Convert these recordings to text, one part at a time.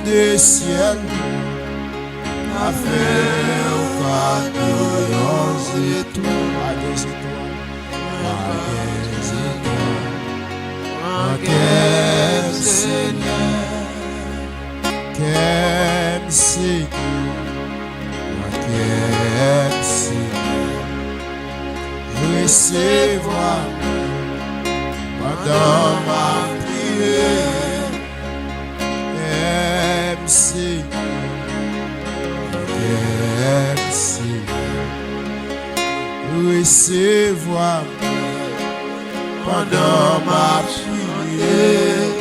des ciels, a fait au cadeau des étoiles, quel Seigneur, quel Seigneur, quel Seigneur, recevoir pendant ma prière, quel Seigneur, quel Seigneur, recevoir pendant ma prière,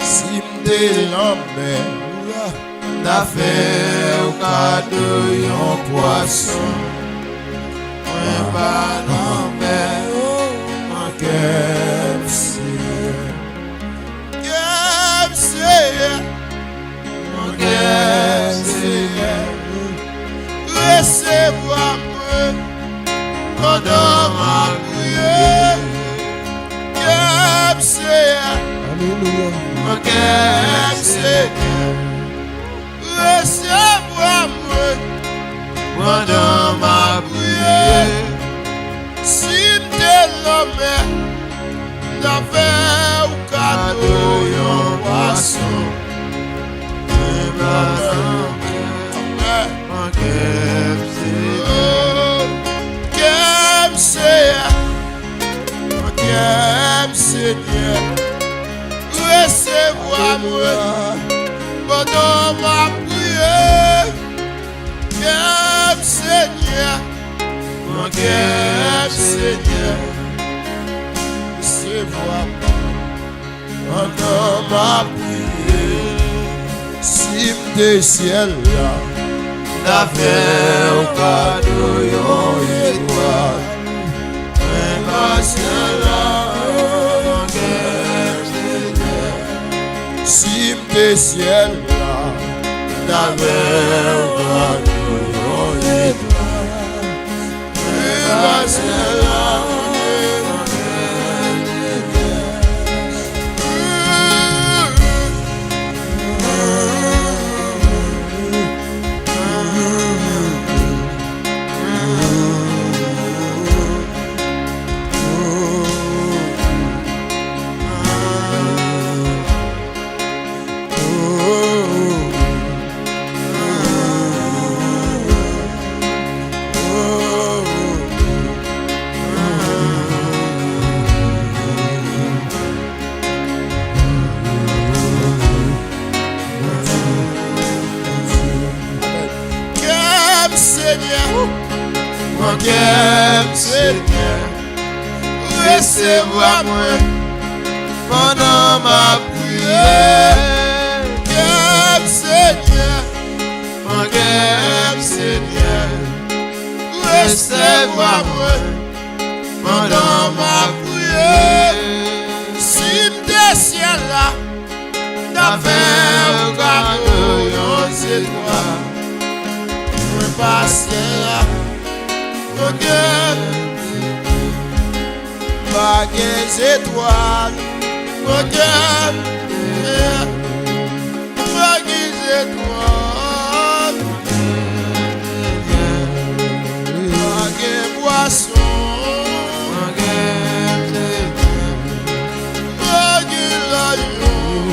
si m'te l'homme d'affaire au cadeau yon poisson, moi pas l'homme, mon cœur Seigneur, mon cœur Seigneur, recevoir-moi pendant ma prière. Alléluia. Mon cœur Seigneur, recevoir-moi pendant ma prière. Si m'te l'homme d'affaire au cadeau yon poisson, mon cœur Seigneur, mon cœur Seigneur, recevoir-moi pendant ma prière. Cœur Seigneur, mon cœur Seigneur, recevoir-moi pendant ma prière. Si m'te ciel là, d'affaire au cadeau yon étoile, si m'te ciel là, d'affaire au cadeau yon étoile, ciel là. Mon cœur Seigneur, recevoir-moi pendant ma prière. Cœur Seigneur, mon cœur Seigneur, recevoir-moi pendant ma prière. Si m'te ciel là, d'affaire au cadeau yon étoile, moi passer là. Mon cœur, pas des étoiles, mon cœur, pas des étoiles, pas des poissons, pas des lions, pas des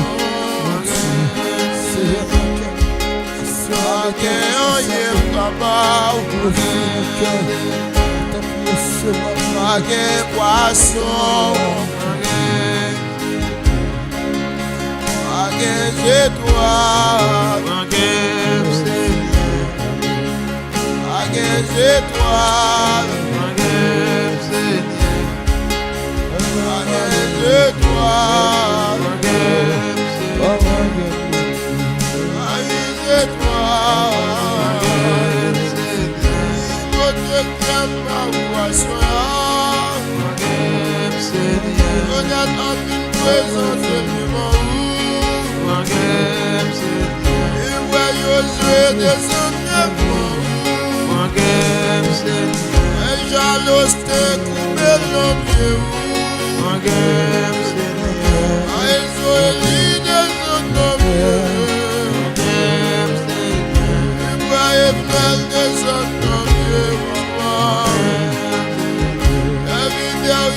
papa. Paguez poisson, paguez étoiles, paguez étoiles, paguez étoiles, paguez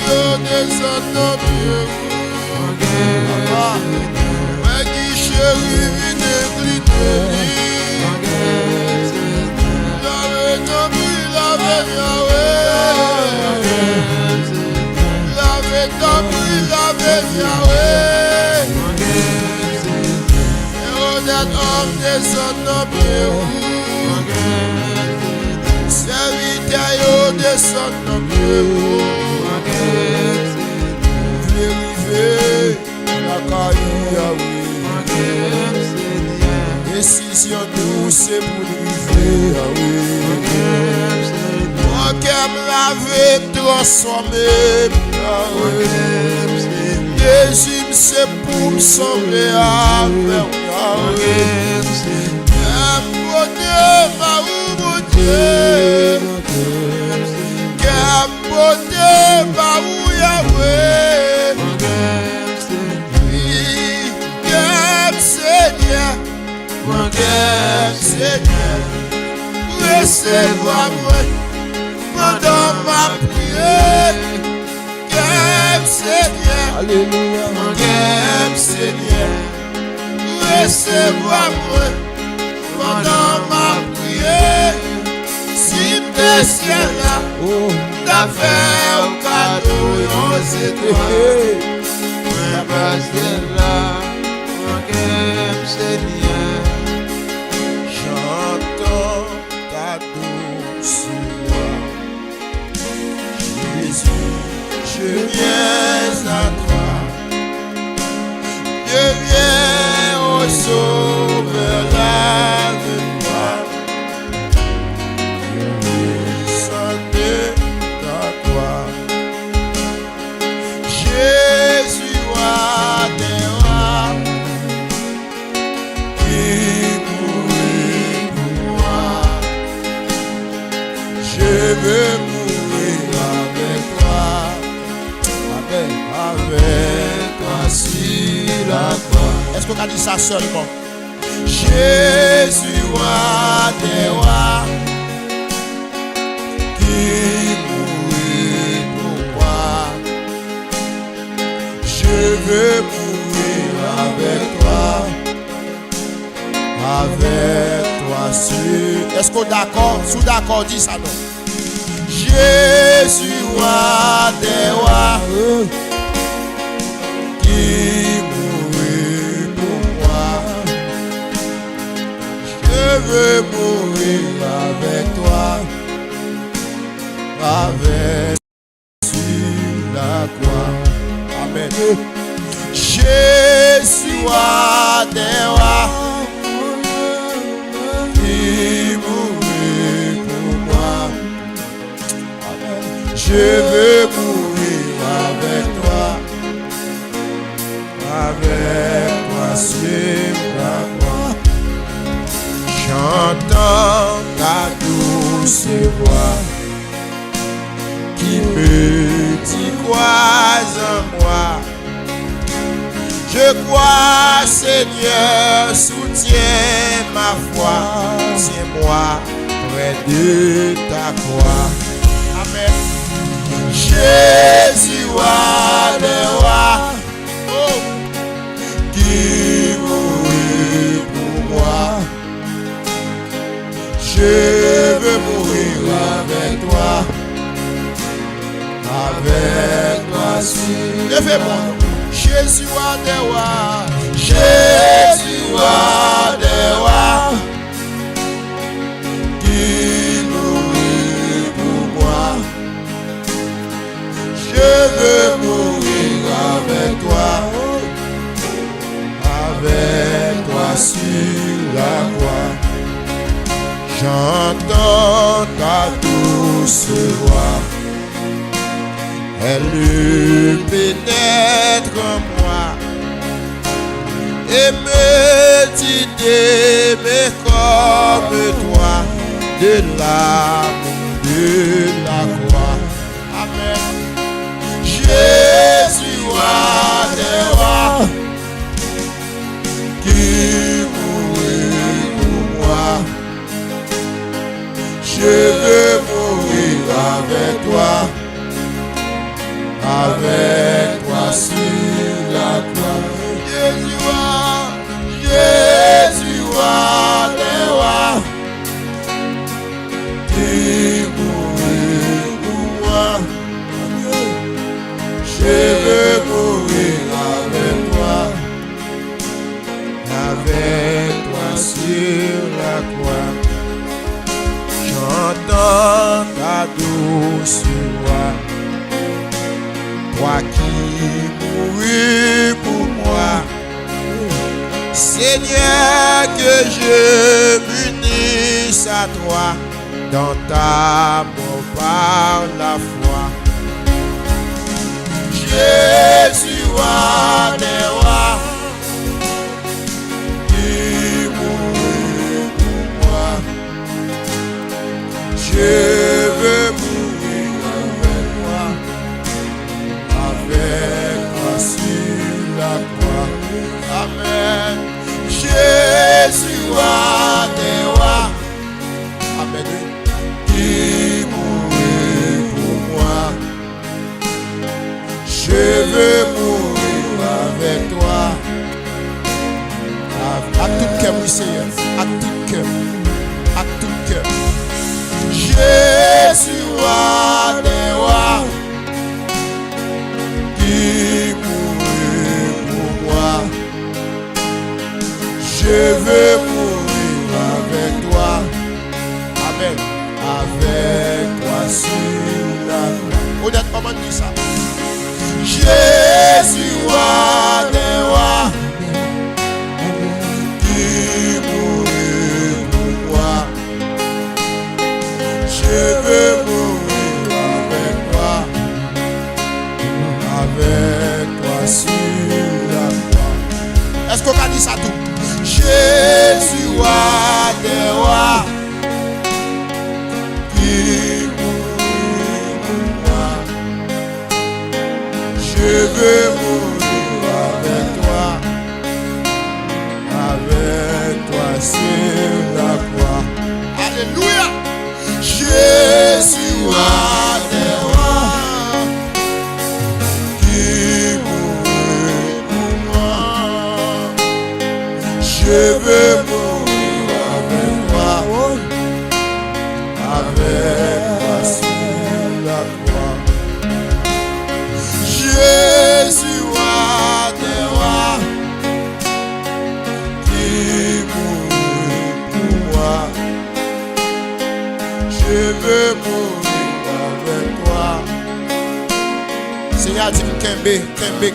yo descend dans pied. Mais qui chérie vine incliner. Lave ton pied, lave Yahweh. Lave ton pied, lave Yahweh. Et honnête homme descend dans pied. Serviteur yo descend dans pied. Vérifier la caille Yahweh. Décision nous c'est pour vérifier Yahweh. Moi qui me laver, transformer Yahweh. Jésus c'est pour me sembler avec Yahweh. Mon Dieu, mon Dieu. Mon Dieu, Baou Yahweh. Seigneur, mon Dieu, Seigneur, recevoir-moi pendant ma prière. Seigneur, alléluia, mon Dieu, Seigneur, recevoir-moi pendant ma prière. Si tes ciels là, t'as fait un cadeau, c'est toi. Moi, parce là. Seigneur, j'entends ta douce voix. Jésus, je viens à toi. Je viens au Sauveur, lave-moi. Je descends à toi. Jésus, roi des rois. Je veux mourir avec toi, avec toi sur la croix. Est-ce qu'on a dit ça seulement? Jésus, roi des rois, qui mourit pour moi. Je veux mourir avec toi sur... Est-ce qu'on est d'accord? Sous d'accord, dis ça non. Jésus, roi des rois, qui mourit pour moi. Je veux mourir avec toi, sur la croix. Amen. Jésus, roi des rois, qui mourit pour moi. Je veux mourir avec toi sur la croix. J'entends ta douce voix qui me dit crois en moi. Je crois, Seigneur, soutiens ma foi. Tiens-moi près de ta croix. Amen. Jésus, roi des rois, qui mourit pour moi. Je veux mourir avec toi sur. Levez-moi. Jésus, roi des rois, Jésus, roi des rois, qui mourit pour moi. Je veux mourir avec toi sur la croix. J'entends ta douce voix, elle pénètre en moi et me dit d'aimer comme toi, de l'amour de la croix. Amen. Jésus, roi des rois, qui mourit pour moi. Je veux mourir avec toi avec toi sur la croix. Jésus roi des rois, qui mourit pour moi. Je veux mourir avec toi sur la croix. J'entends ta douce voix, toi qui mouris pour moi. Seigneur, que je m'unisse à toi dans ta mort par la foi. Jésus, roi des rois, qui mourit pour moi. Je veux mourir avec toi sur la croix. Amen. Jésus, roi des rois, amen, qui mourit pour moi. Je veux mourir avec toi. À tout cœur, oui Seigneur, à tout cœur, à tout cœur. Jésus, roi des rois, qui mourit pour moi. Je veux mourir avec toi. Amen. Avec toi sur la croix. Honnêtement, on dit ça. Jésus, roi des rois, qui mourit pour moi. Je veux mourir avec toi sur la croix. Est-ce qu'on a dit ça tout? Jésus, roi des rois, qui mourit pour moi. Je veux mourir avec toi sur la croix. Alléluia. Jésus, roi des rois, qui mourit pour moi. Je veux mourir avec toi sur la croix. Jésus, roi des rois, qui mourit pour moi. Je veux mourir avec toi. Seigneur, dis Kembe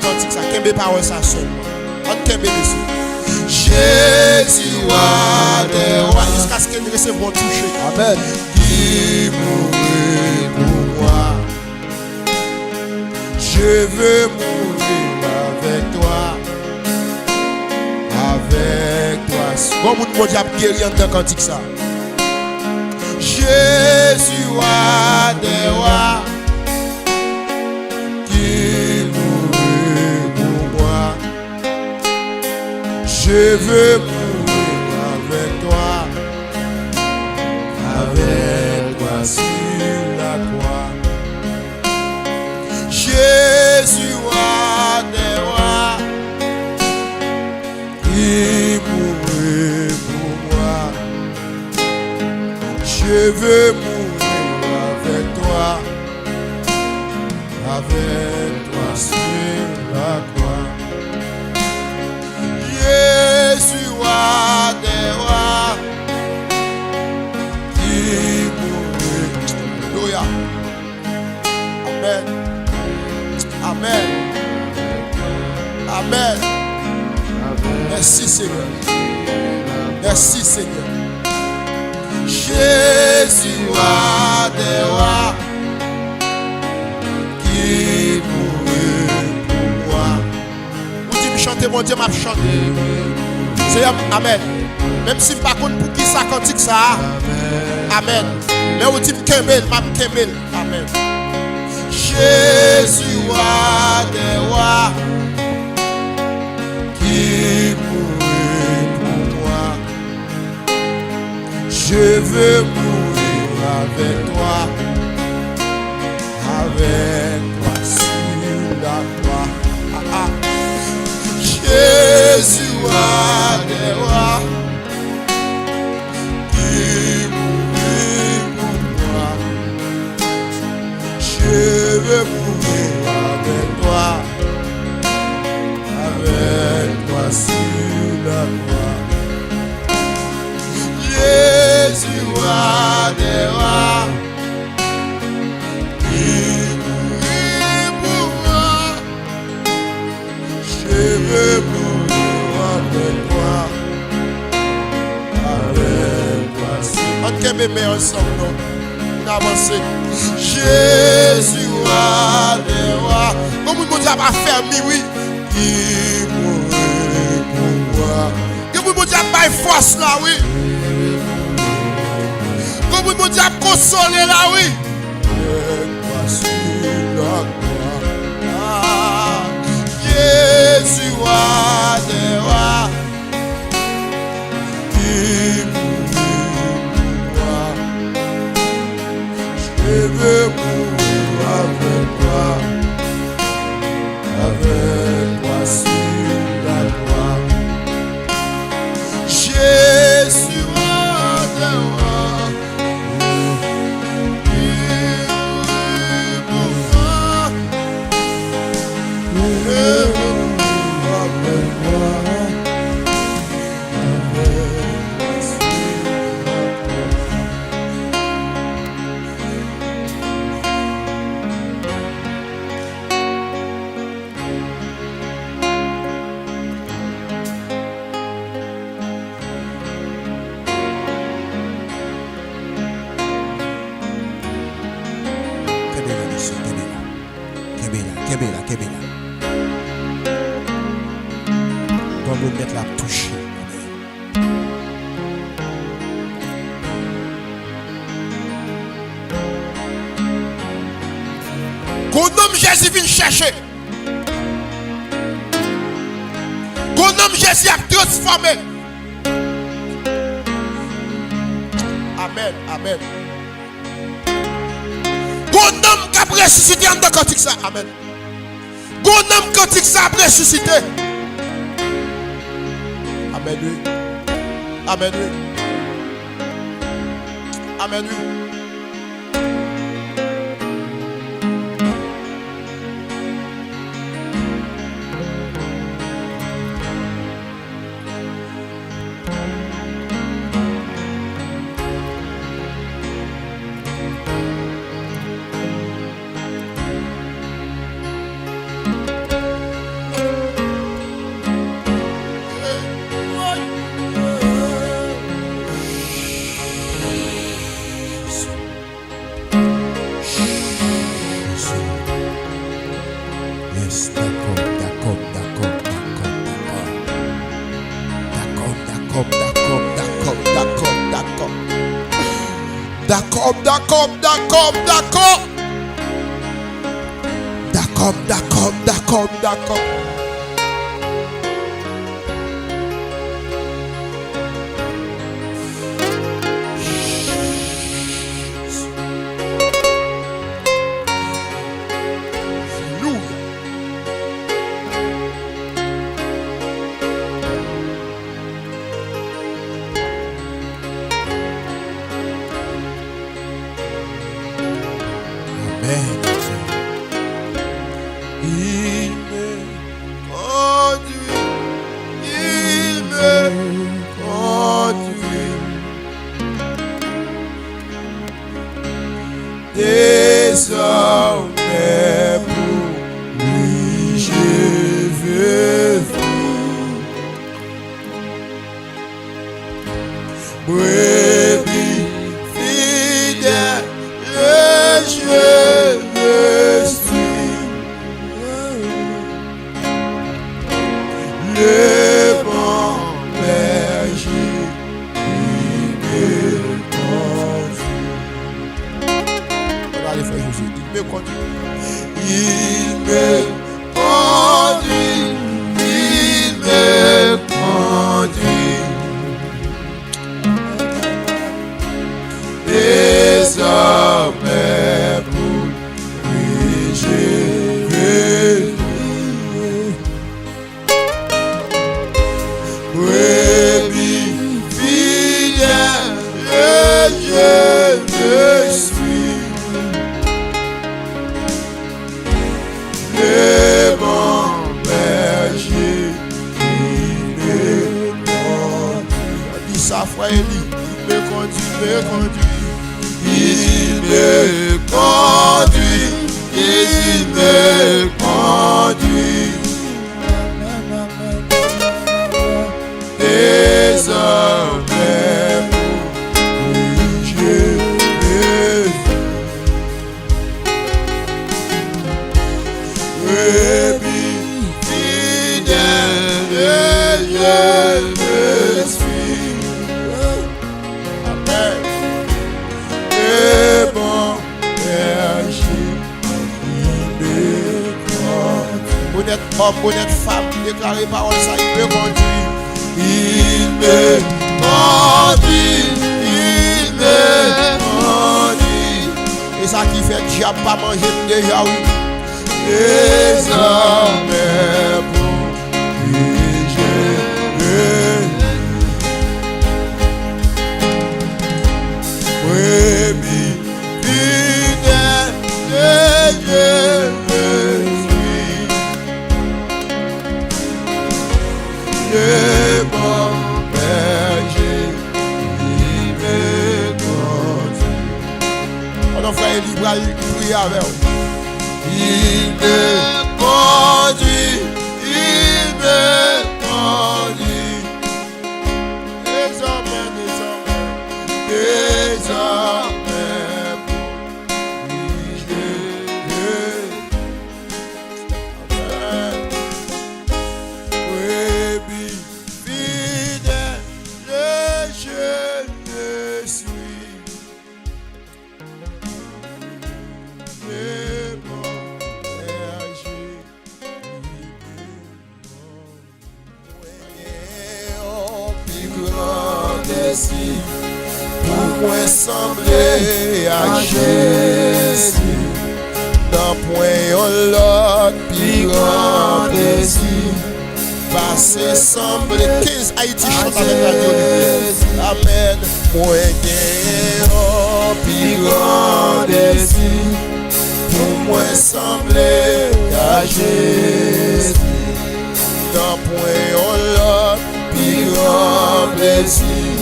cantique ça, Kembe parole ça seul. On Kembe dessus. Jésus, roi des rois, jusqu'à ce qu'il receive mon toucher. Amen. Qui mourit pour moi. Je veux mourir avec toi. Bon, mon Dieu a guéri en tant cantique ça. Jésus, roi des rois, qui mourit pour moi. Je veux mourir avec toi sur la croix. Jésus, roi des rois, qui mourit pour moi. Je veux mourir avec toi sur la croix. Jésus, roi des rois, qui mourit. Alléluia. Amen. Amen. Amen. Merci Seigneur. Merci Seigneur. Jésus, roi des rois, qui mourit pour moi. Vous dites, chantez mon Dieu, m'a chanté. Seigneur, amen. Même si je ne sais pas pour qui ça cantique ça. Amen. Mais vous dites, Kemel, m'a Kemel. Amen. Jésus, roi des rois, qui mourit pour moi. Je veux mourir avec toi sur Jésus, roi des rois, qui mourit pour moi. Je veux mourir avec toi sur la croix. Jésus, roi des rois, qui mourit pour moi. Je veux mourir avec toi sur. On peut m'aimer ensemble, on avance. Jésus, roi des rois, comme on dit, pas fermé, oui. Qui mourit pour moi. Comme on dit, pas force là, oui. Comme on dit, consoler là, oui. Jésus, roi des rois, qui mourit pour moi. Je veux mourir avec toi. Avec moi sur la croix. Jésus, roi des rois, qui mourit pour moi. Je veux mourir avec toi. Avec moi sur la croix. Kebela. Comme vous mettre la touche. Qu'on nomme Jésus vient chercher. Qu'on nomme Jésus a transformé. Amen. Qu'on nomme qui a ressuscité en tant que ça. Amen. Qu'on nomme cantique ça a ressuscité. Amen. D'accord. Désormais pour lui je veux vivre. Brebis fidèle, je veux suivre. Le bon berger qui me conduit. Regardez frère Jésus, il me conduit. Il me conduit. Désormais pour lui je veux vivre. frère Eli, il me conduit, il me conduit, il me conduit. Désormais pour Jésus, brebis fidèle, je me suis. Amen. Et bon berger, il me conduit. Honnête homme, honnête femme, déclarez parole ça, il me conduit. Il me conduit, il me conduit. Et ça qui fait diable pas manger déjà, oui. Désormais pour lui je brebis fidèle, je me suis. Le bon berger, il me conduit. On a frère Eli, prier avec vous. Il me conduit, il me conduit. Désormais, Désormais pour lui je Amen. brebis fidèle, je me suis. Le bon berger, il me grand désir pour moi sembler à Jésus. Dans point l'autre plus grand désir passer sembler 15 Haïti chante avec la Dieu. Amen. Moi gagne plus grand désir pour moi sembler à Jésus. Dans point l'autre plus grand plaisir.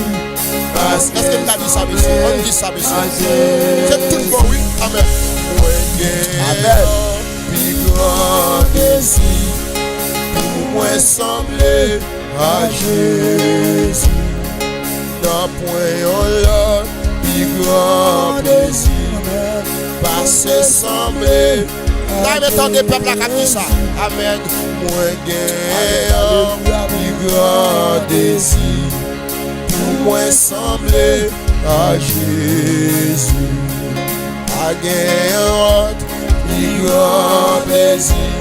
Est-ce que tu as dit ça, monsieur? On dit ça, monsieur. C'est tout bon, oui. Amen. Amen. Plus grand désir pour moi sembler à Jésus. Dans point l'autre plus grand désir passer sembler. Là, il est temps des peuples à qui ça. Amen. Moi gagne plus grand désir pour moi sembler à Jésus. A gagne plus grand plaisir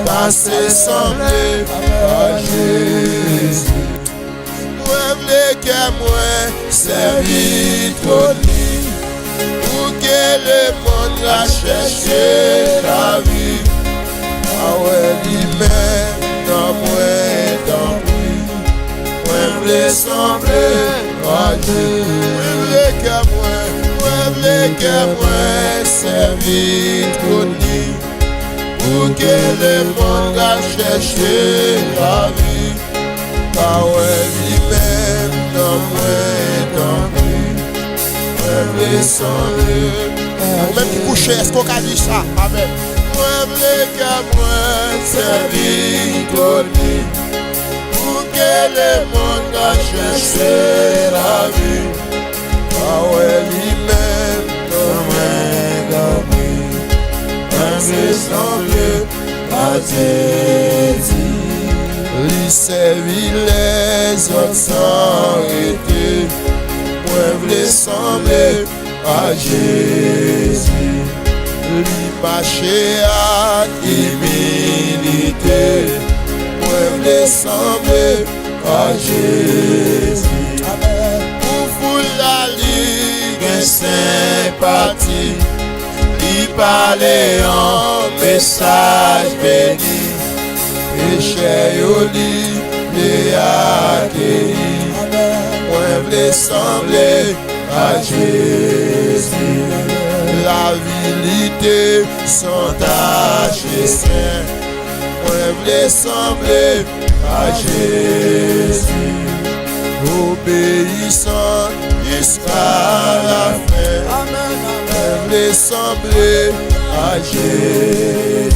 passer sembler à Jésus. Moi v'lais que moi servir trop libre pour que le monde la cherche la vie. Ah ouais, lui-même dans moi dans lui. Moi v'lais sembler à Dieu. Moi v'lais que moi servir trop libre pour que le monde a cherché la vie. Ah ouais, lui-même dans moi dans lui. Moi v'lais sembler. Même qui couche, est-ce qu'on a dit ça? Amen. Moi v'lais que moi servir trop libre pour que le monde a cherché la vie. Ah ouais, lui-même dans lui. Un semble à Jésus. Lui servir les autres sans arrêter. Moi v'lais sembler à Jésus. Lui marcher à humilité. Moi v'lais sembler à Jésus. Pour vous la ligue sympathie. Lui parler en message béni. Péché yoli les accueillis. Moi v'lais sembler à Jésus. La vilité sans tâche et saint. Moi v'lais sembler à Jésus. obéissant jusqu'à la fin. Les sembler à Jésus.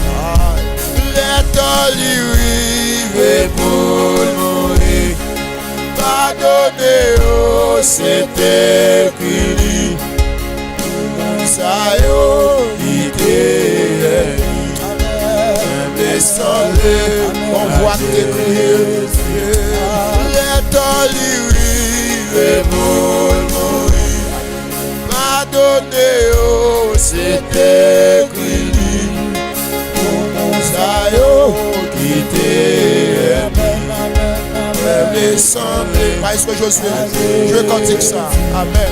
Les tolérés pour mourir. Pardonnez, oh, c'est écrit. Ça y est, les sembler, on voit t'écrire. Les tolérés pour mourir. Pardonnez, oh, c'est écrit. Ça y est, les sembler. Est-ce que Josué, je cantique ça. Amen.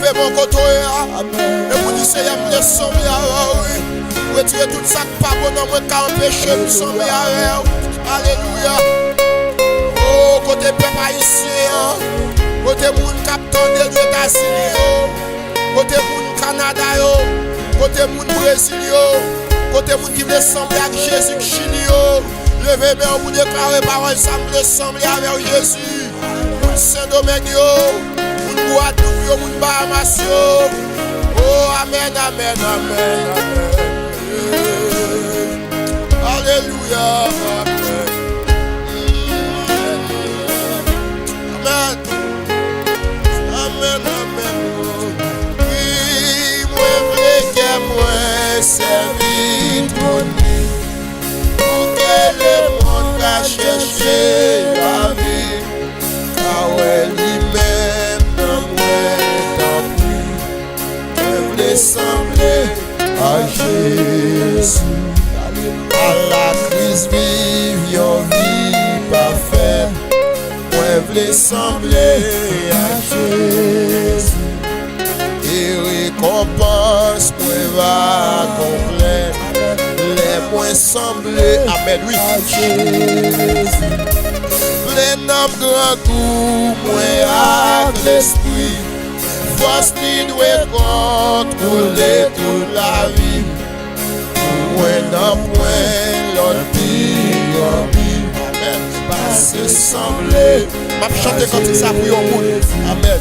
Et vous dites, Seigneur, me semble oui. Retirez tout ça qui pas bon dans moi, qui empêche me semble alléluia. Oh, côté peuple haïtien, côté moun capitaine des États-Unis, côté moun Canada, côté moun Brésil, côté moun qui me semble avec Jésus Chili. Levez-moi, vous déclarez parole, ça me semble avec Jésus. Moun Saint-Domingue, moun Guadeloupe, moun Bahamas. Oh, amen, amen, amen, amen. Alléluia, amen. Amen. Amen, amen. Oui, moi, vrai que moi, servir pour lui. Pour que le monde a cherché la vie. Ah ouais, lui-même, non, sembler à Jésus. À la crise vive, yon vie parfaite. Moi voulais sembler à Jésus. Et récompense, moi va complète. Les moins sembler, amen, oui, à Jésus. Plein d'âme grand coup, moi à l'esprit. Force qui doit contrôler toute la vie. Point en point, l'autre vie. Amen. Parce que sembler. Ma chanter quand il s'appuie au monde. Amen.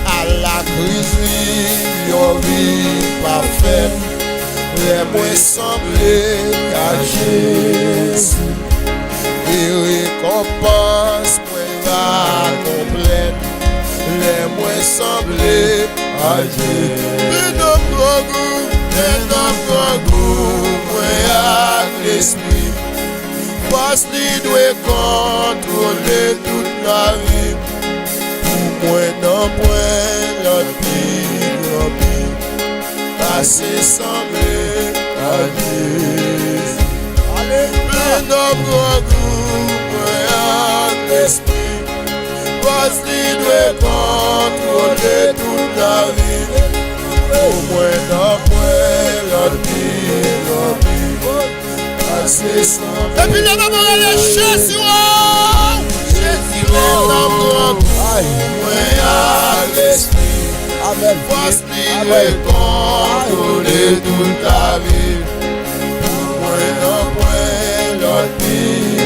À la crise, yon vie parfaite. Les moins sembler à Jésus. Et récompense, point la complète. Les moins semblés à Jésus. Un homme moi à l'esprit. Parce qu'il doit contrôler toute la vie. Pour moi, non, point, l'autre vie. Assez semblé à Jésus. Un homme moi à l'esprit. Parce qu'il doit contrôler toute la vie. Au moins d'un point, l'autre vie. Assez simple. Et puis les mamans, les Jésus. Jésus, l'amour, moi à l'esprit. Amen. Parce qu'il doit contrôler toute la vie. Au moins d'un point, l'autre vie.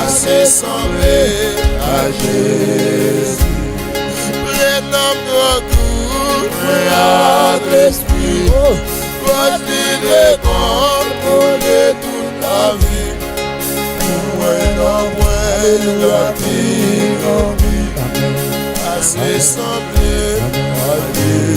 Assez semblé à Jésus. Plein d'amour, à l'esprit. Parce qu'il est contrôler toute la vie. Moins en moins, la vie. Assez semblé à Jésus.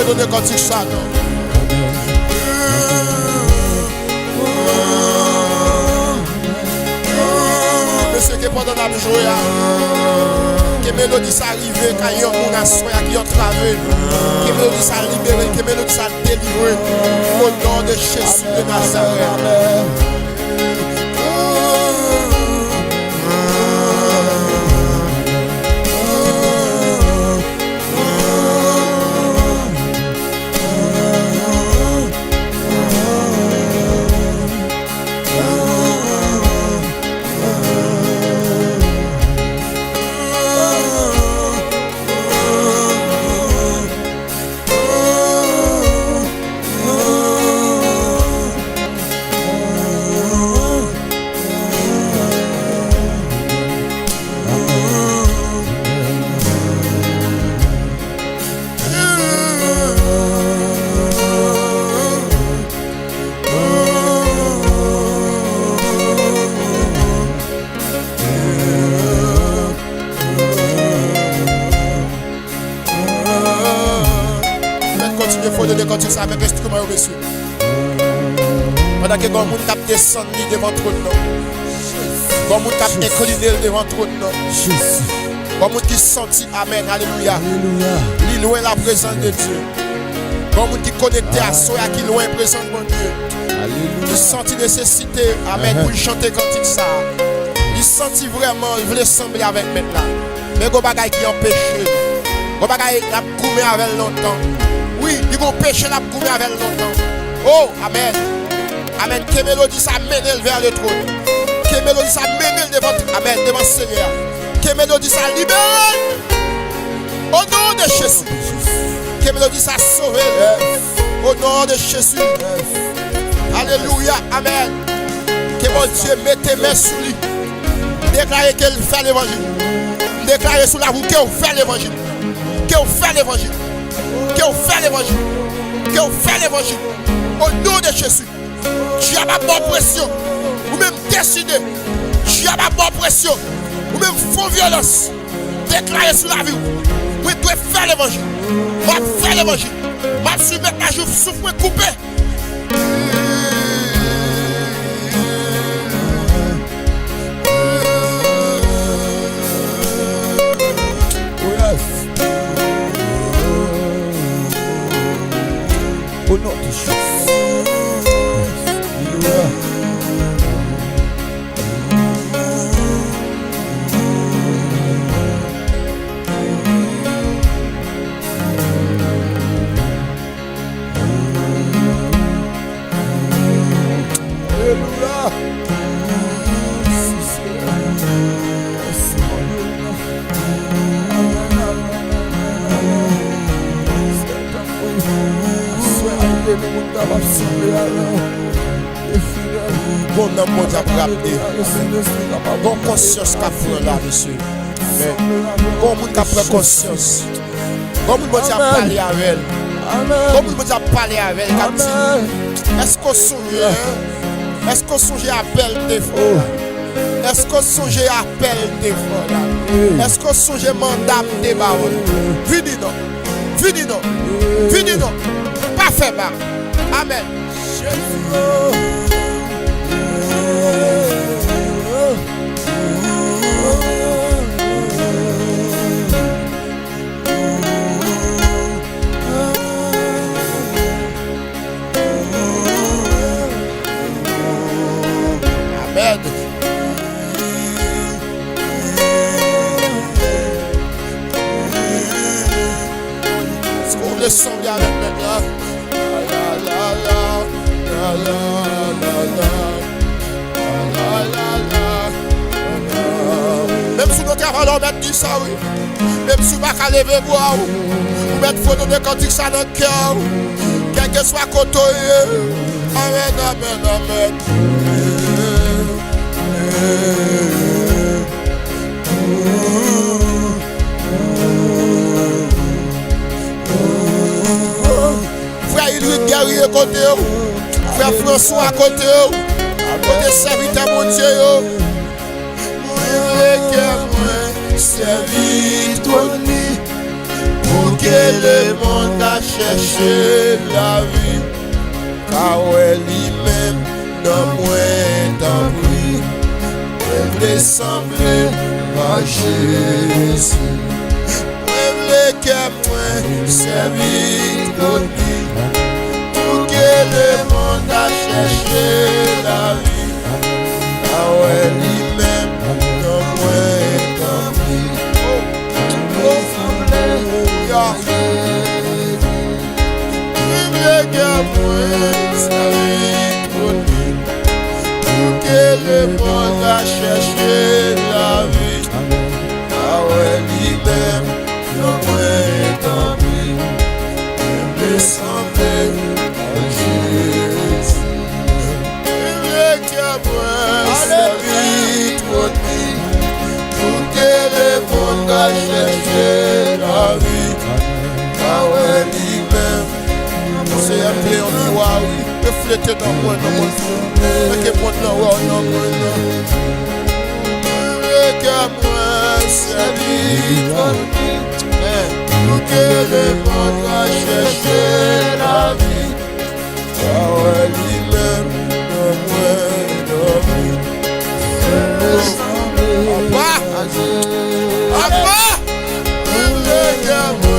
Donner cantique ça, non? m'a joué. Que mélodie ça arrive quand il y a un soya qui a travaillé. Que mélodie ça libéré, que mélodie ça délivré. Au nom de Jésus de Nazareth. Ça avec instrument au monsieur. Pendant que le monde tape descendre devant le trône, le monde tape incliné devant le trône, le monde qui sentit Amen, Alléluia. Il loin la présence de Dieu. Le monde qui connecté à soi, qui loin la présence de mon Dieu. Il sentit nécessité, Amen, pour chanter cantique ça. Il sentit vraiment, il voulait sembler avec maintenant. Mais il y a des choses qui empêchent. Il y a des choses qui ont couru avec longtemps. Oui, il va pécher la couper avec longtemps. Oh, Amen. Amen. Que mélodie ça mène vers le trône. Que mélodie ça mène devant Amen, devant le Seigneur. Que mélodie ça libère. Au nom de Jésus. Que mélodie ça sauve. Au nom de Jésus. Alléluia. Amen. Que mon Dieu mette tes mains sur lui. Déclarez qu'il fait l'évangile. Déclarez sous la roue qu'il fait l'évangile. Qu'il fait l'évangile. Que vous faites l'évangile. Que vous faites l'évangile. Au nom de Jésus. Dieu a ma bonne pression. Ou même décidé. Dieu a ma bonne pression. Ou même faux violence. Déclarez sur la vie. Vous devez faire l'évangile. Vous devez faire l'évangile. Vous devez mettre la joue souffle coupé. Au nom de Jésus. Bon nom mon Dieu pour rappeler. Bon conscience qu'a pris là dessus. Bon monde qui a pris conscience. Bon monde qui a parlé avec elle. Bon monde qui a parlé avec elle. Est-ce qu'on songe? Est-ce qu'on songe à appel des fois? Est-ce qu'on songe à appel des fois? Est-ce qu'on songe à mandat des barons? Venez non. Venez non. Venez non. Pas fait mal. Amen. Amen. Est-ce qu'on le sent bien avec maintenant? Même si nous travaillons, on met dit ça, oui. Même si nous ne pouvons pas lever boire, on met photo de cantique ça dans le cœur. Quel que soit côté. Amen, amen, amen. Frère Illuit Guerrier à côté. Frère François à côté. À côté serviteur mon Dieu. Servir ton lit pour que le monde a cherché la vie. Car lui-même dans moins d'abri, elle sembler à Jésus. Moi, que servir pour lui, pour que le monde a cherché la vie. Ah ouais, lui-même, comme moi, comme lui. Alléluia. Moi, que moi, servir pour lui, pour que le monde a cherché la vie. Ah ouais, lui-même, comme moi, comme lui. Me sembler à Jésus. Servir pour lui, pour que le monde a cherché la vie. Ah ouais, lui-même, c'est appelé en miroir, oui, reflété dans moi, dans mon Dieu. Mais que mon nom, non, non. Que moi, servir pour lui, pour que le monde a cherché la vie. Ah ouais, lui-même, dans moi, dans lui.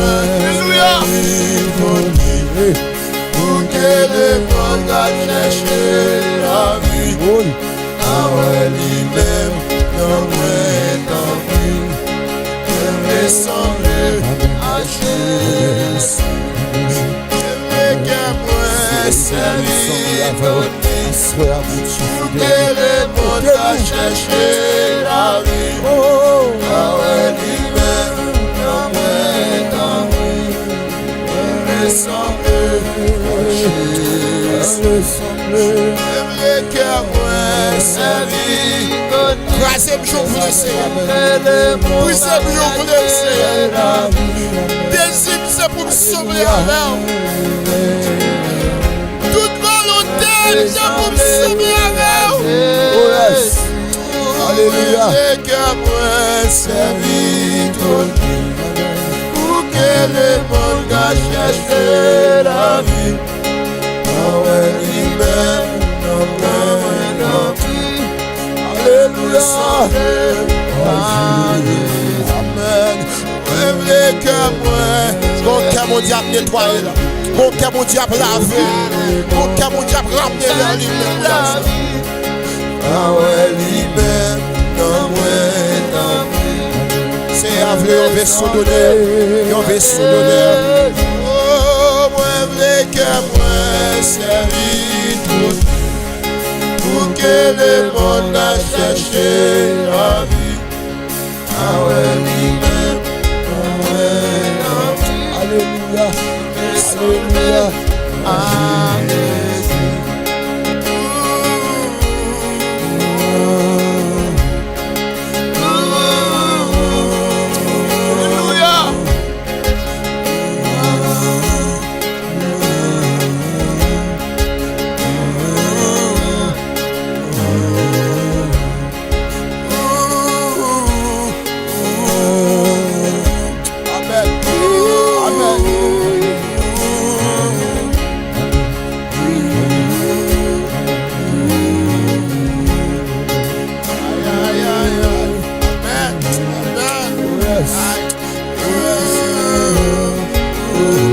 Alléluia. Pour que le monde a cherché la vie. Ah ouais, lui-même, dans moi, dans lui. Me sembler à Jésus. Que moi, servir pour lui, pour que le monde a cherché la vie. Ah ouais, lui-même, dans moi, dans lui. Me sembler à Jésus. Que moi, servir pour lui. Troisième jour pour le Seigneur. Deuxième jour pour le Seigneur. Deuxième, c'est pour me sauver avec. Toute volonté, c'est pour me sauver avec. Oh yes. Alléluia. Que moi, servir pour lui, pour que le monde a cherché la vie. Ah ouais, lui-même, non, non, alléluia. Amen. Amen. Que moi, Mon cœur, mon diable nettoyé là. Mon cœur, mon diable lavé. Mon cœur, mon diable ramené vers lui-même. ah ouais, lui-même, non, moi, non. C'est avril, un vaisseau d'honneur. Un vaisseau d'honneur. Oh, moi, que moi, servir pour lui, pour que le monde a cherché la vie. Ah ouais, lui-même, alléluia, alléluia, alléluia.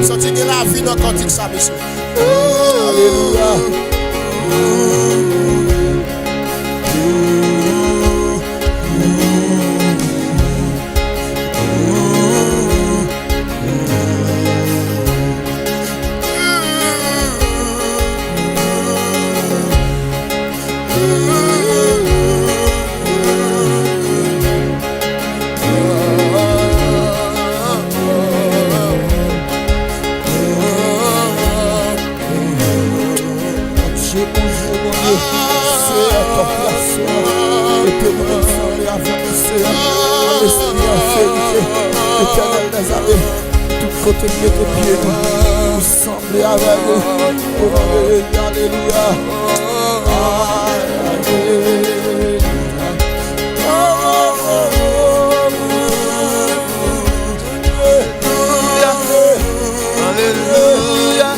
Sortez la vie dans le cantique ça, monsieur. Alléluia. Éternel des armées, tout côté de tes pieds, nous sembler avec nous. Alléluia. Alléluia. Alléluia.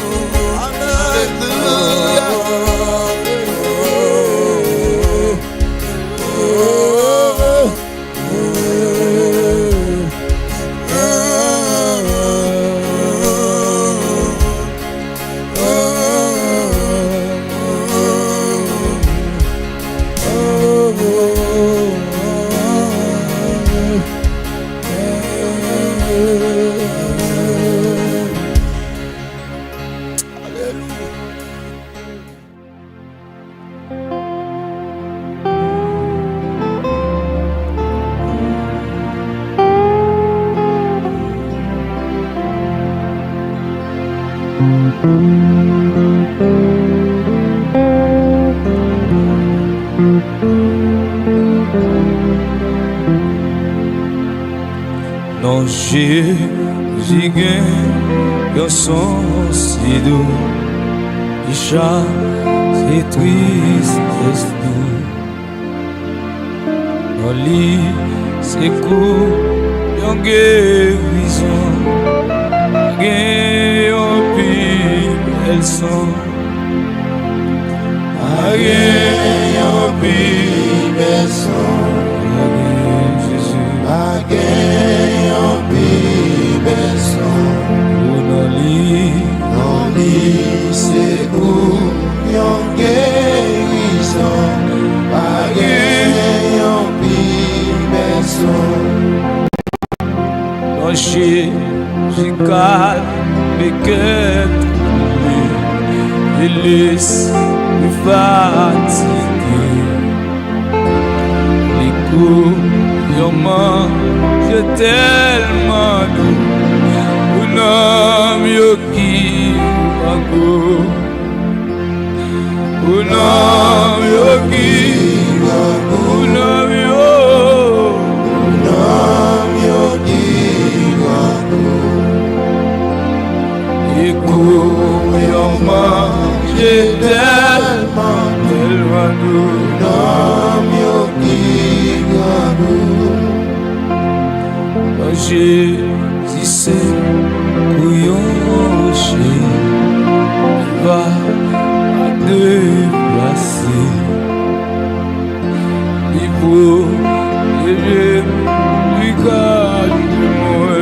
Jésus gagne son si doux, il chasse et tristesse nous. Dans lit, c'est court, yon guérison, yon pile, elles sont. Yon pile, elles sont. Jésus. Yon pile, elles sont. Dans lit, c'est où yon guérison. Yon pile, elles sont. Dans Jésus calme mes cœurs troublés, et laisse me fatiguer. Les coups yon mange tellement doux, un homme yo qui va go, un homme yo qui va go, un homme yo qui va go. Et coups yon mange tellement doux, un homme yo qui va go. Jésus c'est couillon rocher, il va à déplacer. Il faut que je lui garde moi.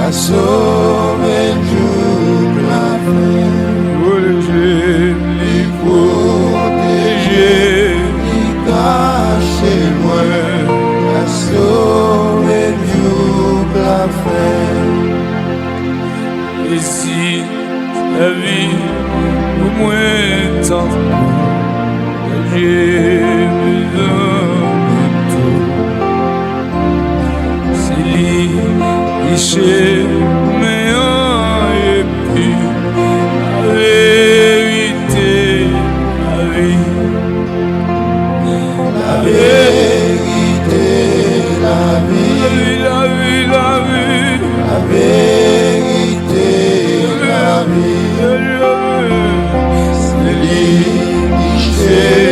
Sauver toute la fin, protéger, lui protéger, lui cacher moi, la sauver toute la fin. Et si la vie au moins tant j'ai besoin de tout, c'est lui qui chez mais et puis la vérité, la vie, la vérité, la vie, la vie, la vie, la vérité, la vie, c'est lui qui chez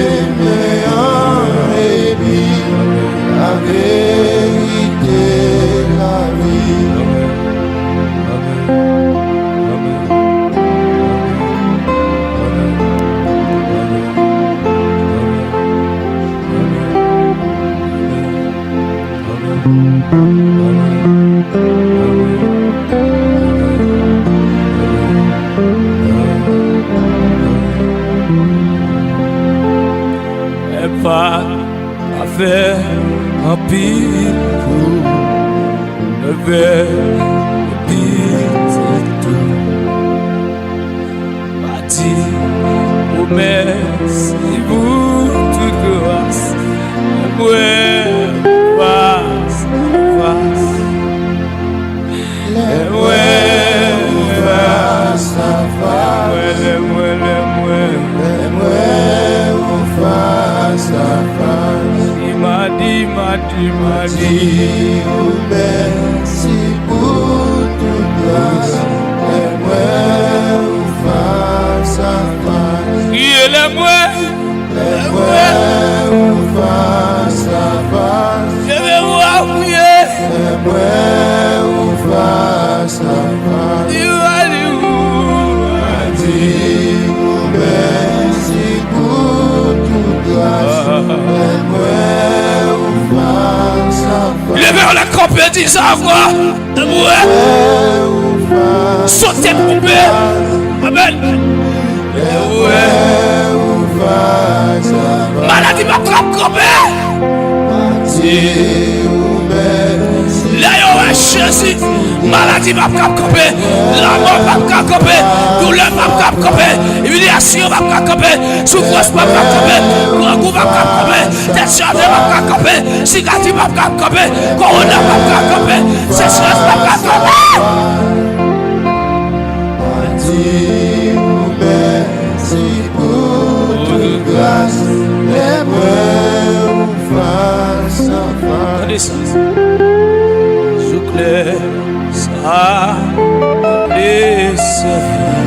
et puis la vérité, la vie. Pas à faire un pile pour le verre, le pile c'est tout. Bâti, promesse, et vous toute grâce, ouais, face à face, ouais, face à face, Face à face, il m'a dit, oh merci pour toute grâce, face à face, il est le moi, face à face, je vais voir prier, face à face, il va dire, oh merci pour toute grâce, levez la campe, dis ça à voix. Sautez pour paix. Amen. Maladie m'a camper. Là, il y a un Jésus. Maladie m'a camper. La mort m'a camper. Douleur m'a camper. Humiliation m'a camper. Souffrance m'a camper. Grand m'a camper. Tension m'a camper. Cigarette m'a camper. Corona m'a camper. Sécheresse m'a camper. merci pour toute grâce, les mots face à face. Attendez ça. Je claire ça. Et servir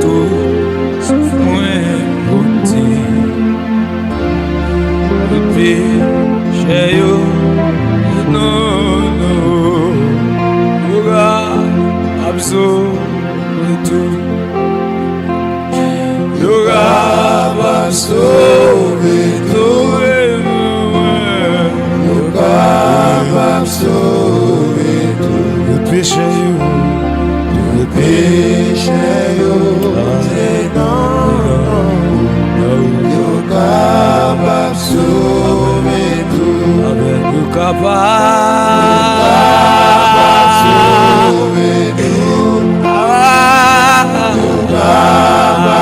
tous moins beauté. Le péché, non, aura absorbé tout. Aura absorbé tout. Aura absorbé tout. Le péché, le péché, c'est non, aura absorbé tout. Avec le absorbé tout.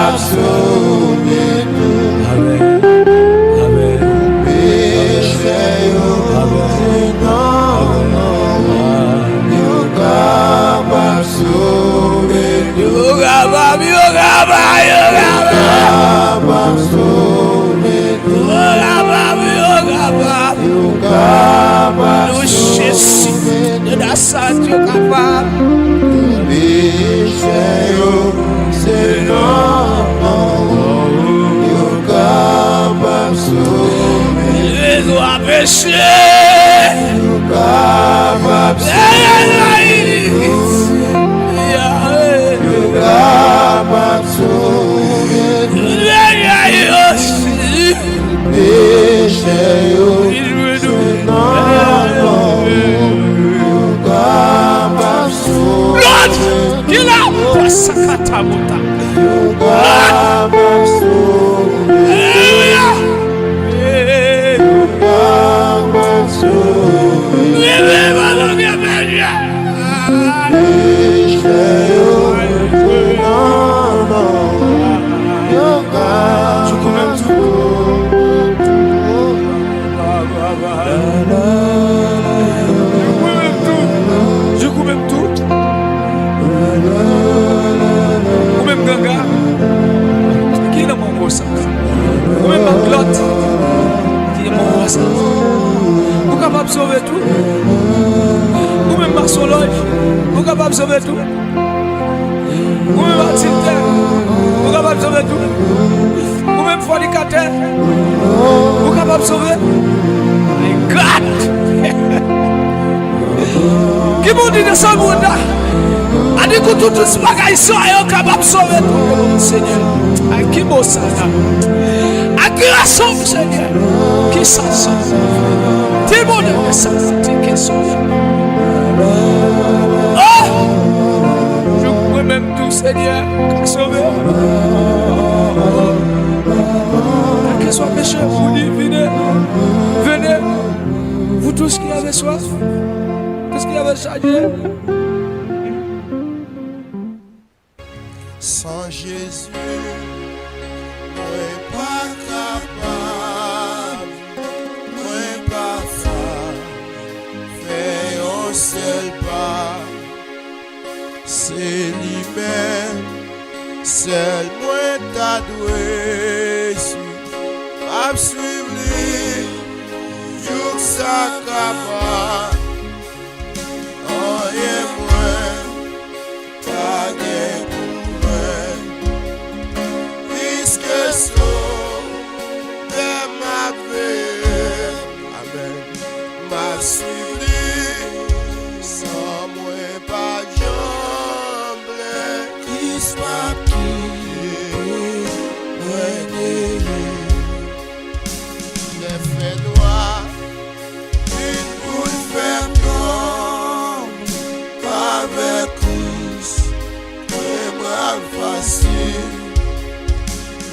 Absorbé tout. Avec péché, c'est non, absorbé tout. Nous Jésus de Nazareth, Dieu capable. C'est Les doigts péchés. Vous capable de sauver tout. Vous même ma Solange, vous capable de sauver tout. Vous même Mathilde, vous capable de sauver tout. Vous même fornicateur, vous capable de sauver. Les gars, qui m'ont dit de ça, monde a dit que tout ce bagage sont capables de sauver tout. Seigneur, à qui m'a ça? À qui la sauve, Seigneur? Qui s'en sauve? Tout le monde est ça, qui sauve. Oh! Je pourrais même tout, Seigneur, qui sauve. Quel soit péché, vous dites, venez, venez, vous tous qui avez soif, tous qui avez chargé. Sans Jésus, moi pas capable, moi pas faire un seul pas. C'est lui-même, seul moi t'a doué, à suivre lui, jour ça capable. Oh yeah, moi, pas gain. Suivre sans moi pas jambe qui soit qui les faits noirs une boule faire tombe avec Christ et moi facile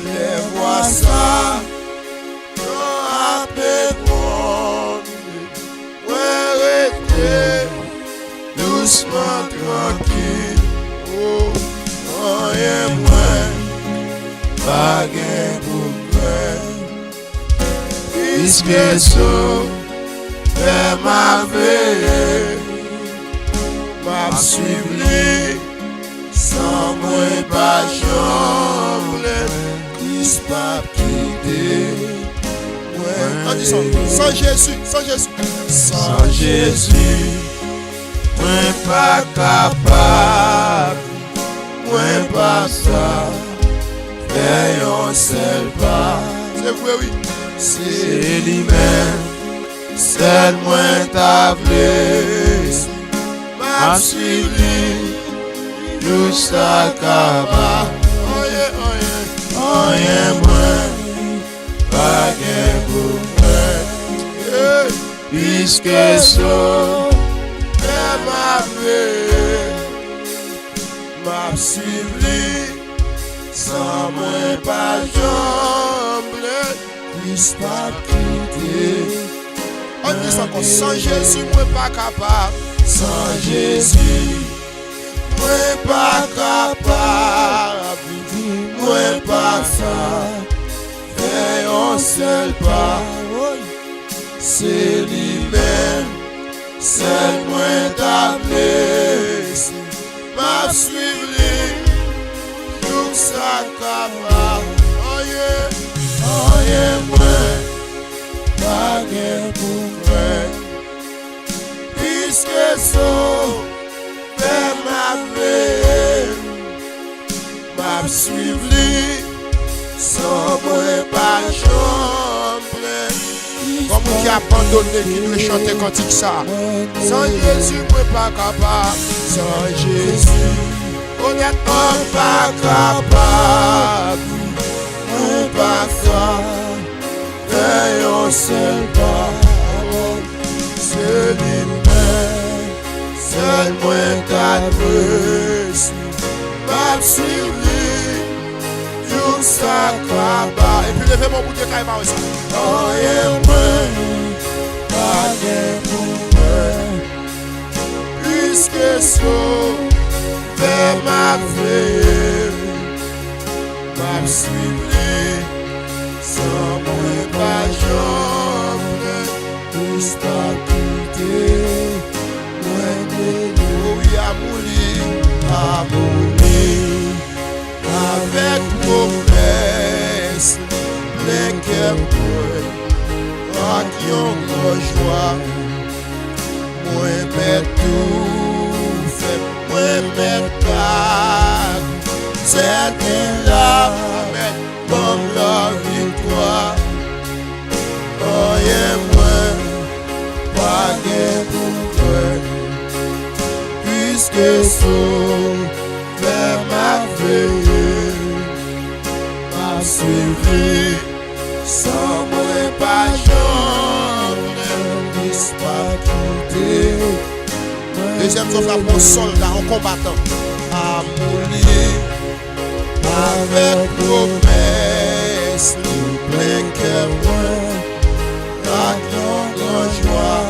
les voix ça doucement tranquille, oh, rien moins, pas gain pour puisque ça fait ma veille, m'a suivi sans moi pas chambre, Christ pas quitté. On dit ça. Sans Jésus, sans Jésus. Sans Jésus, moi pas capable, moi pas ça, faire un seul pas. C'est vrai, oui. C'est lui-même, seul moi t'a blessé, m'a suivi, jusqu'à Kaba. Rien moins, pas gain pour moi, puisque ça, m'a suivi, sans moi pas jambe, puisque pas quitter. On dit ça encore. Sans Jésus, moi pas capable. Sans Jésus, moi pas capable, moi pas ça, faire un seul pas. C'est lui-même, seul moi t'a blessé, m'a suivi, jusqu'à Kaba. Oh yeah, moi, pas gain pour moi, puisque ça, vers ma vie, m'a suivi, sans moi pas chambre. Comme qui a abandonné, qui doit chanter cantique ça. Sans Jésus, moi pas capable. Sans Jésus, honnêtement pas capable, moi pas ça, faire un seul pas. C'est lui-même, seul moi t'a blessé, m'a suivi, jusqu'à Kaba. Et puis levez mon bout de caïma aussi. Oh yeah, moi, pas gain pour moi, puisque ça, vers ma vie, m'a suivi, sans moi pas jambe, puisque pas quitter, moi de Oui, à mourir, avec promesse, plein cœur pour qui ont grand joie. Moi mets tout fait, moi mets pas, c'est là, comme la victoire. Oh yeah, moi, pas gain pour toi, puisque saut vers ma veille, m'a suivi, sans moi pas jambe, puisse pas quitter. deuxième sauf la soldat en combattant. À mourir, avec promesse, plein cœur, moi, grande joie.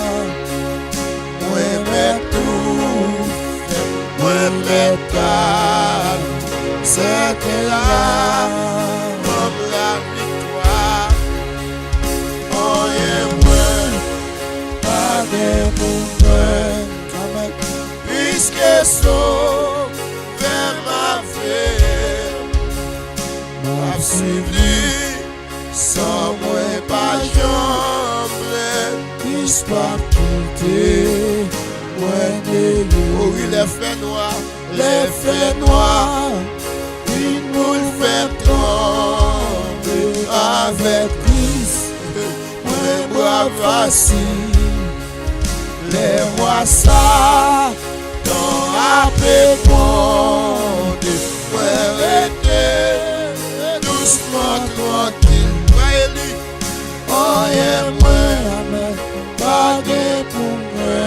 Moi, mets tout, moi, mets calme, c'est là, comme la victoire. Oh, yeah, moi, pas de pour puisque saut vers ma vie, m'a suivi, sans moi pas jambe, puisse pas quitter, moi de lui. Oh oui, les faits noirs. Les faits noirs, une boule fait trembler avec Christ, moi bras vacille, les voix ça, dans la paix monde, moi rester doucement tranquille, oh yeah, moi, pas de pour moi,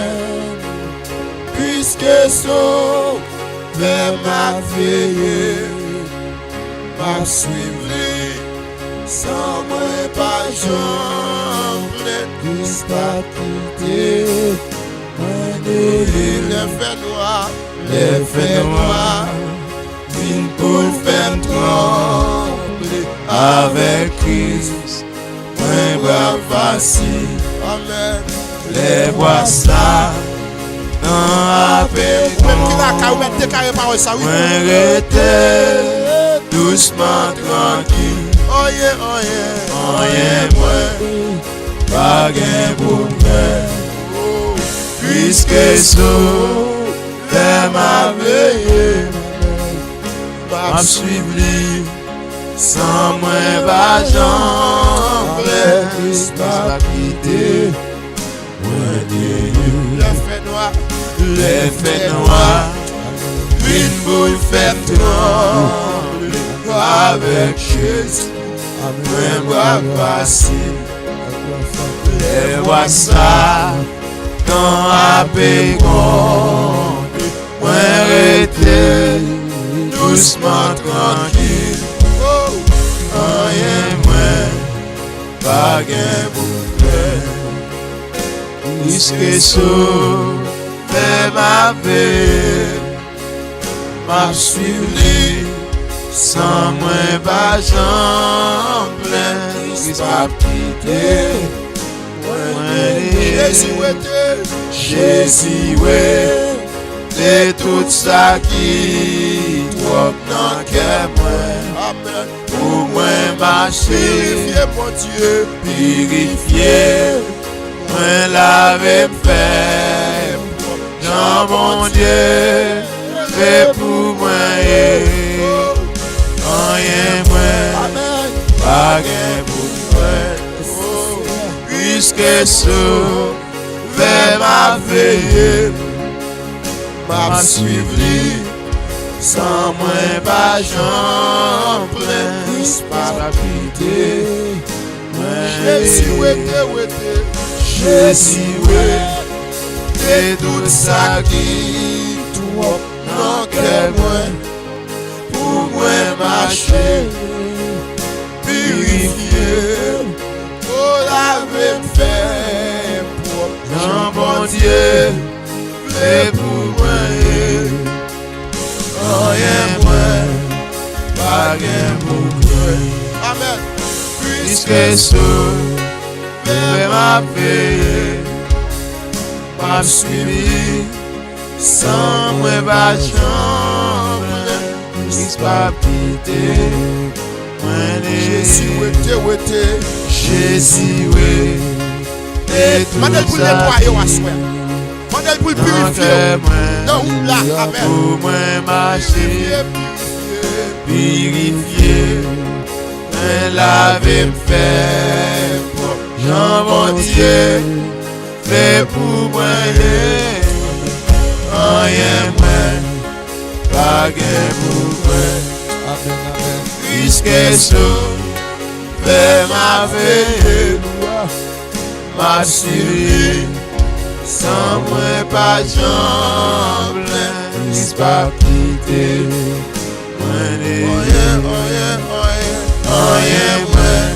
puisque saut vers ma vie, m'a suivi, sans moi pas jambe, puisse pas quitter, les faits noirs, une poule fait trembler avec Christ, moi bras vacille, Amen. les voix ça, Même qui la caille, mettre des carrés par ça, oui. Doucement tranquille. Oh yeah, moi. Pas gain pour puisque sauve ma veille. M'a suivi sans moins pas j'en pas quitter. Les faits noirs, une boule fait trembler avec Jésus. Même bras passer, les voix ça, quand à pégon, moi rester doucement tranquille. Rien moins, pas gain pour faire. Puisque sauve ma vie, m'a suivi sans moins pas j'en plein. Pas quitter. Jésus, ouais, c'est tout ça qui trop dans cœur moi. Pour moi marcher, mon Dieu, purifier, moi laver faire. Jean mon Dieu, fais pour moi, rien moins, pas gain pour moi. Puisque sauve ma veille, m'a suivi, sans moins pas j'en plein, pas quitter. Jésus, Jésus, et tout ça qui toi non que moi pour moi marcher purifier pour laver faire pour Jean bon Dieu fait pour moi rien moins pas gain pour moi. Amen. Puisque sauve ma vie, m'a suivi sans moi pas chambre, pas pité. Jésus, Jésus, Mandel pour nettoyer ou assoir. Mandel pour purifier. Non, là, amen. Pour moi marcher, purifier, laver, faire. Jean mon Dieu, fais pour moi, rien moins, pas gain pour moi. Puisque sauve ma veille, m'a suivi, sans moi pas j'en plein, pas quitter. Rien moins,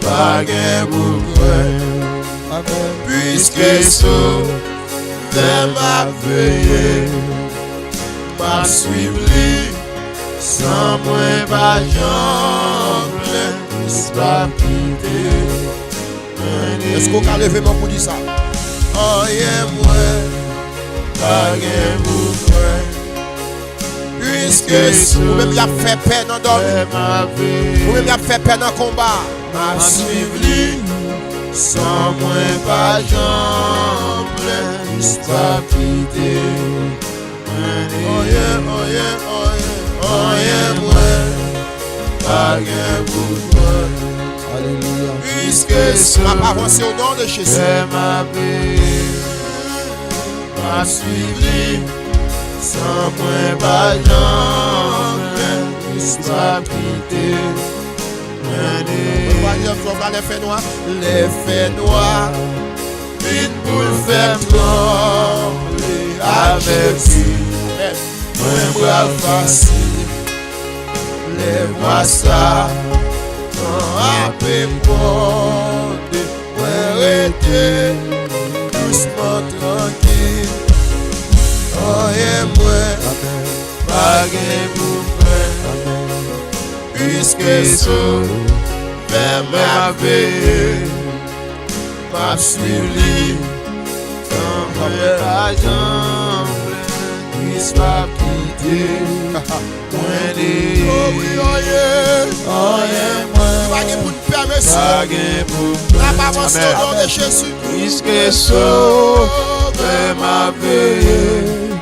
pas gain pour moi. Puisque sauve ma veille, m'a suivi, sans moi pas j'en plein, pas quitter. Est-ce qu'on a levé mon coup de ça? Rien moins, pas gain pour moi. Puisque vous même y a fait peine dans dormir. Vous même y a fait peine dans combat. M'a suivi, sans moi pas j'en plein, pas quitter. Rien moins, pas gain pour toi. Alléluia. Puisque ma avancé au nom de Jésus. Ma vie, m'a suivi, sans moi pas j'en plein, pas quitter. Les faits noirs, les faits noirs, une boule fait trembler avec lui. Un bras facile, les voix ça, un peu bondé, arrêtez, doucement tranquille. Rien moins, pas gain pour moi, puisque sauve ma veille, m'a suivi, sans pas jamais, puisse pas quitter. Oh oui, rien pour nous permettre. La parole au nom de Jésus. Puisque sauve ma veille,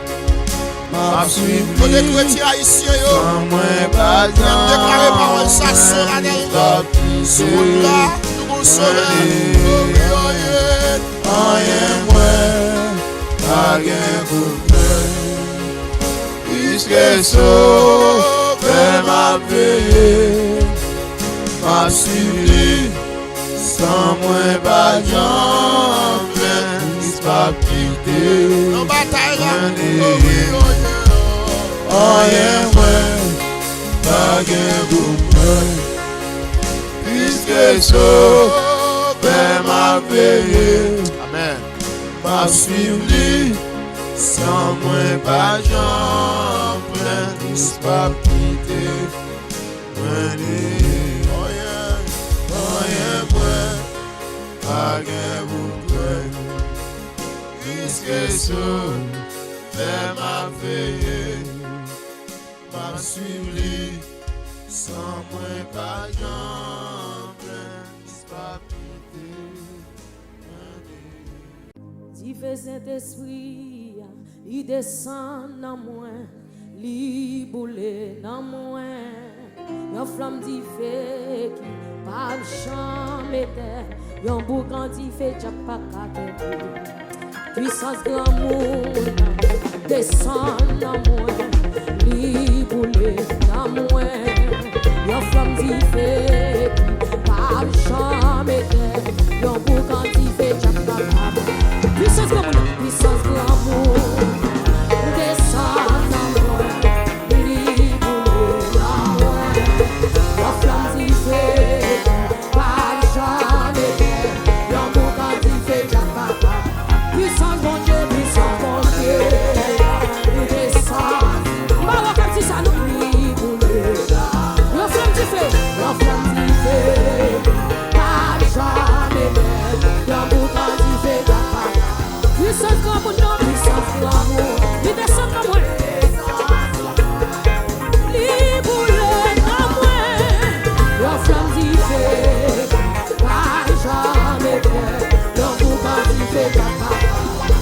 ma suivi. Nous des chrétiens haïtiens, sans moi pas déclarer parole ça solennellement. Sous là, nous vous sauvons. Rien moins, pas gain pour moi. Puisque sauve ma veille, ma suivi. Sans moi pas jamais, puisse pas quitter. Nos batailles là. Rien moins, pas gain pour moi. Puisque sauve ma veille, Amen. m'a suivi. Sans moi pas jamais, puisse pas quitter. Rien moins, pas gain pour moi. Puisque sauve ma veille, m'a suivi. Sans moi pas jamais, puisse pas quitter. Divin Saint-Esprit, il descend dans moi, il boule dans moi. Yon flamme di feu qui pas jamais terre, yon boucan di feu qui pas capable. Puissance grand monde descend dans moi, il boule dans moi. Yon flamme di feu qui pas jamais terre, yon boucan di feu qui pas capable. Puissance grand monde descend dans moi, il boule dans moi. La flamme d'y fait, pas jamais terre, yon boucan d'y fait, y'a pas pas. Puissance mon Dieu, il descend. On va voir comme si ça nous brille, boule. La flamme d'y fait, pas jamais terre, yon boucan d'y fait, y'a pas pas. Puissance grand pour nous, puissance grand pour il descend comme moi. Il boule dans moi. La flamme d'y fait, pas jamais terre, yon boucan d'y fait, y'a pas.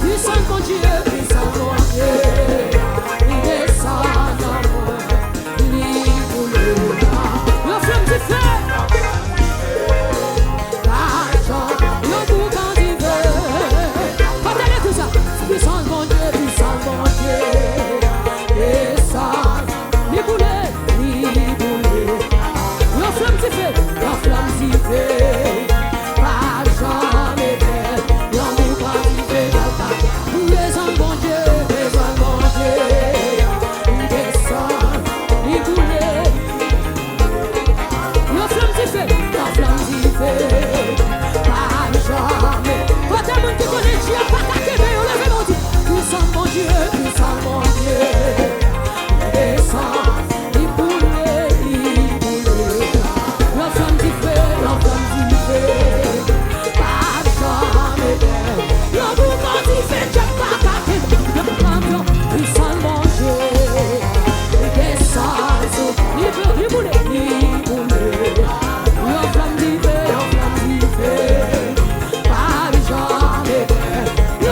Puissance mon Dieu, il descend dans moi. Il boule dans la flamme d'y fait, pas jamais, yon boucan d'y fait. Partagez tout ça. Puissance mon Dieu, descend. Il boule. La flamme d'y fait, pas jamais terre, yon boucan d'y fait, y'a pas. Descend mon Dieu, il descend. Il boule. La flamme d'y fait, pas jamais. Quand t'as monde qui connaît Dieu, pas qu'à Québec, on lève mon Dieu. Puissant mon Dieu, descend. Il boule. La flamme d'y fait, pas jamais terre. Le boucan d'y fait, Dieu pas qu'à Québec. Le champion, puissant mon Dieu, descend. Il boule. La flamme d'y fait, pas jamais terre.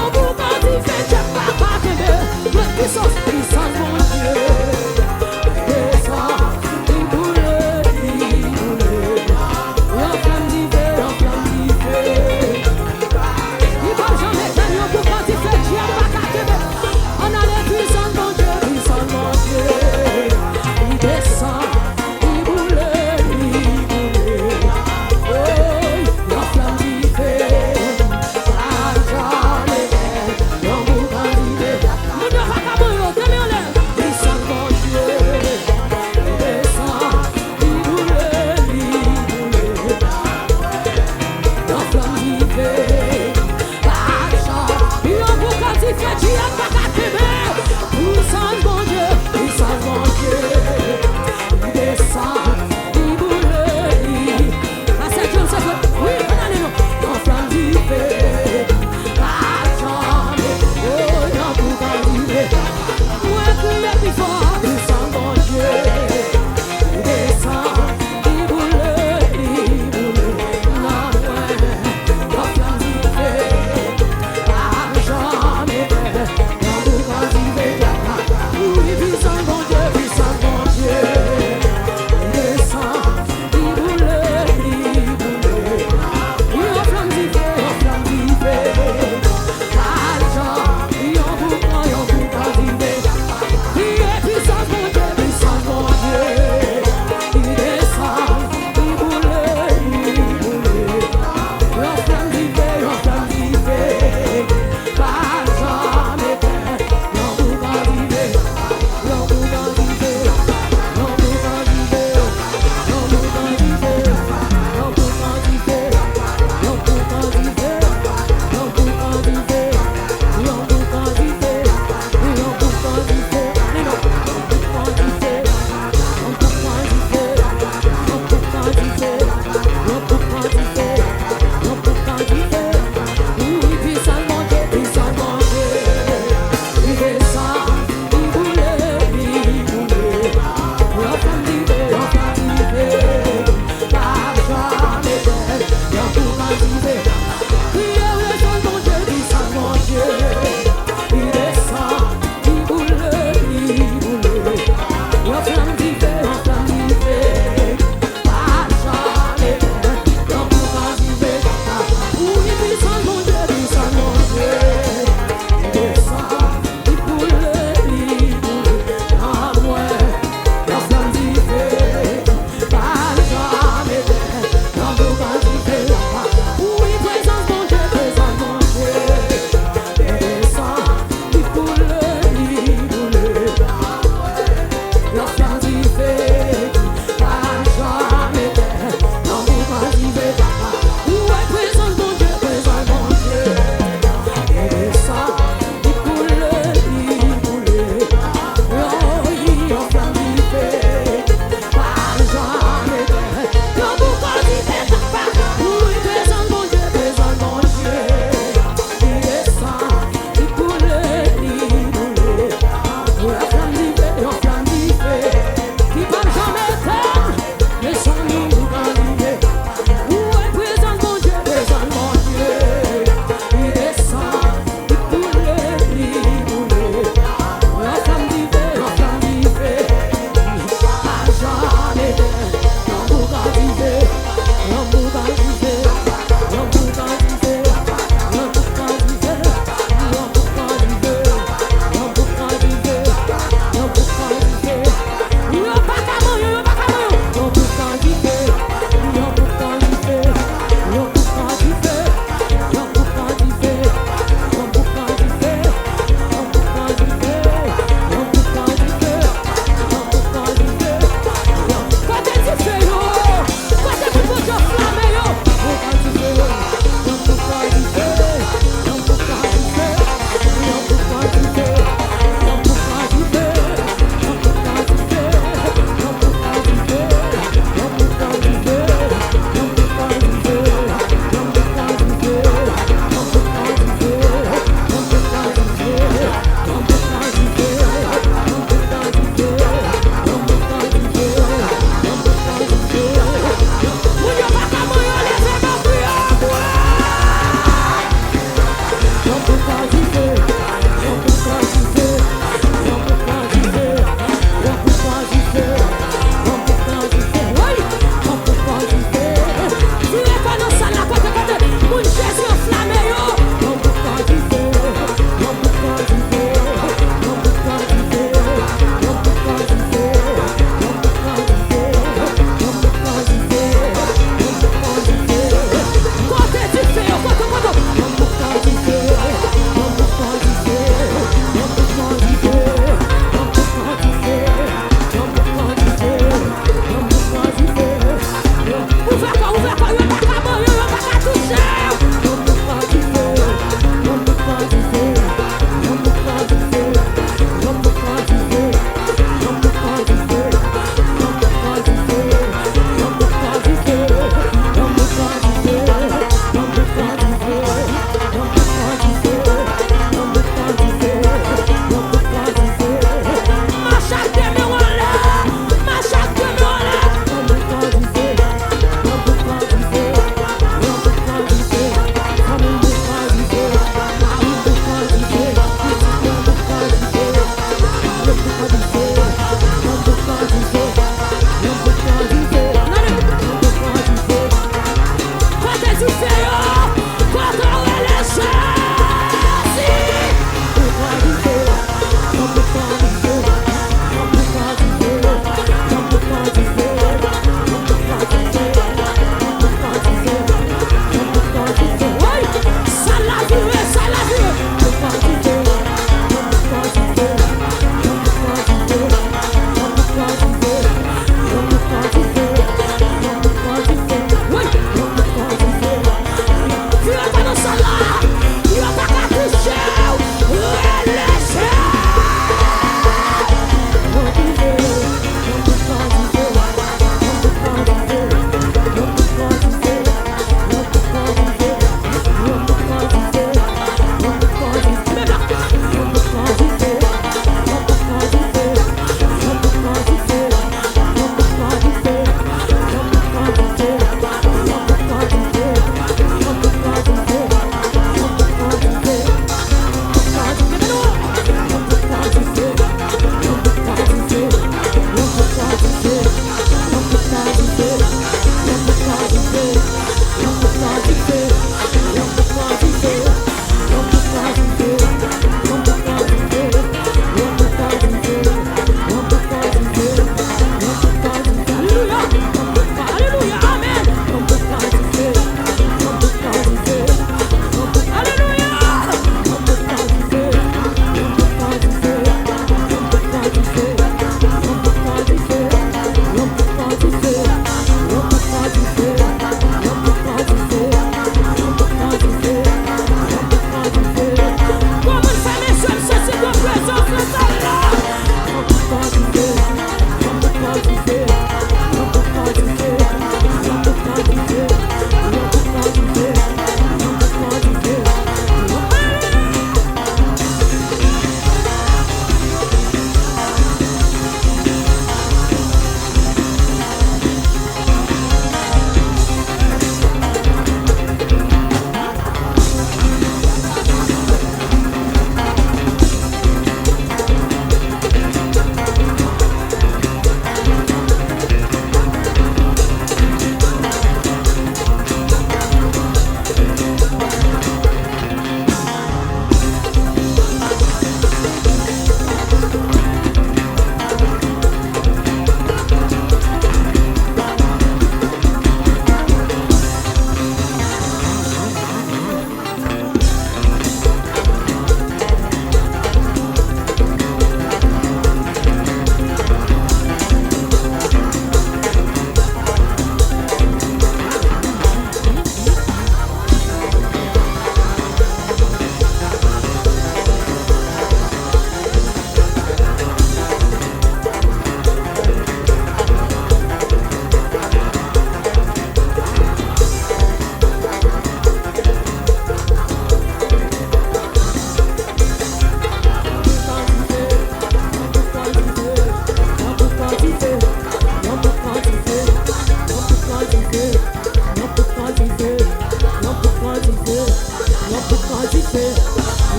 quantité,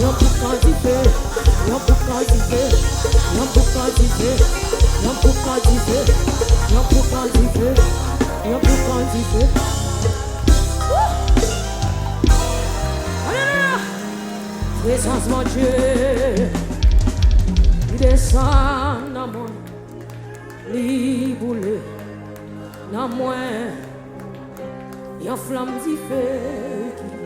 yon pour quantité, yon pour quantité, yon pour quantité, yon pour quantité, yon pour quantité, yon pour quantité. Alléluia! Présence mon Dieu, il descend dans moi, liboulé dans moi, yon flamme d'y fait qui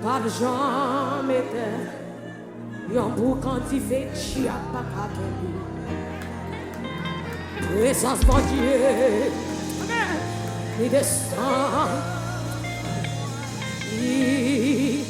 pas de jamais était, yon boucan d'y fait chia pas qu'à présence mon Dieu, il descend, il